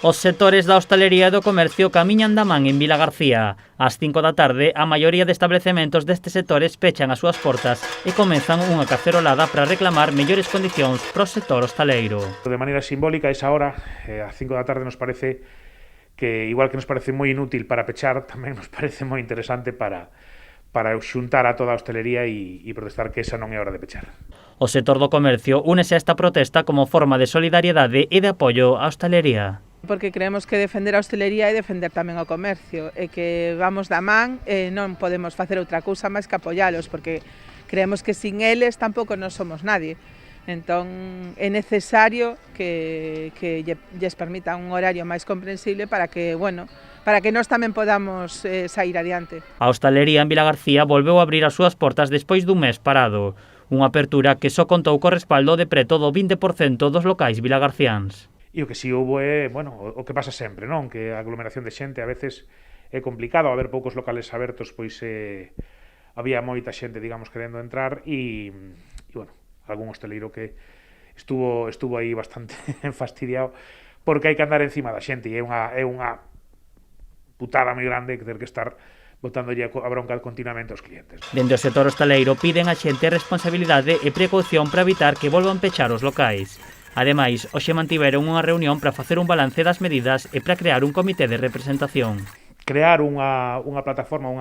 Os sectores da hostalería e do comercio camiñan da man en Vilagarcía. Ás 5 da tarde, a maioría de establecementos destes sectores pechan as súas portas e comezan unha cacerolada para reclamar mellores condicións pro sector hostaleiro. De maneira simbólica, esa hora, ás 5 da tarde, nos parece que, igual que nos parece moi inútil para pechar, tamén nos parece moi interesante para xuntar a toda a hostelería e protestar que esa non é hora de pechar. O sector do comercio únese a esta protesta como forma de solidariedade e de apoio á hostalería. Porque creemos que defender a hostelería é defender tamén o comercio e que vamos da man e non podemos facer outra cousa máis que apoialos, porque creemos que sin eles tampouco non somos nadie. Entón é necesario que lles permita un horario máis comprensible para que, para que nós tamén podamos sair adiante. A hostalería en Vilagarcía volveu a abrir as súas portas despois dun mes parado, unha apertura que só contou co respaldo de preto do 20% dos locais vilagarciáns. E o que si houbo é, o que pasa sempre, non? Que a aglomeración de xente a veces é complicado, haber poucos locales abertos, pois había moita xente, digamos, querendo entrar e algún hosteleiro que estuvo aí bastante fastidiado porque hai que andar encima da xente e é unha putada moi grande ter que estar botándolle a bronca continuamente aos clientes. Dende o sector hostaleiro piden a xente responsabilidade e precaución para evitar que volvan pechar os locais. Ademais, hoxe mantiveron unha reunión para facer un balance das medidas e para crear un comité de representación. Crear unha plataforma,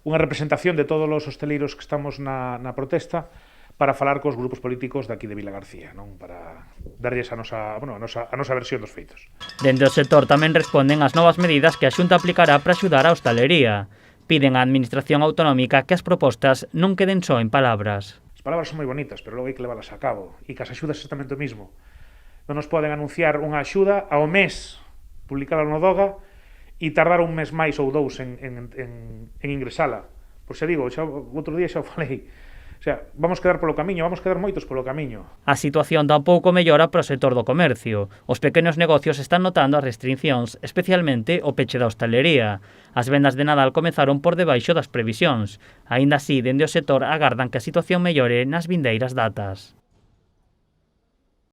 unha representación de todos os hosteleiros que estamos na protesta para falar cos grupos políticos daqui de Vilagarcía, non? Para darlles a nosa versión dos feitos. Dende o sector tamén responden ás novas medidas que a Xunta aplicará para axudar a hostalería. Piden á Administración Autonómica que as propostas non queden só en palabras. As palabras son moi bonitas, pero logo hai que leválas a cabo. E que as axudas exactamente o mismo. Non nos poden anunciar unha axuda ao mes, publicala no DOGA, e tardar un mes máis ou dous en ingresala. Por xa digo, outro día xa o falei. O sea, vamos quedar polo camiño, vamos quedar moitos polo camiño. A situación tampouco mellora para o sector do comercio. Os pequenos negocios están notando as restriccións, especialmente o peche da hostalería. As vendas de Nadal comezaron por debaixo das previsións. Aínda así, dende o sector agardan que a situación mellore nas vindeiras datas.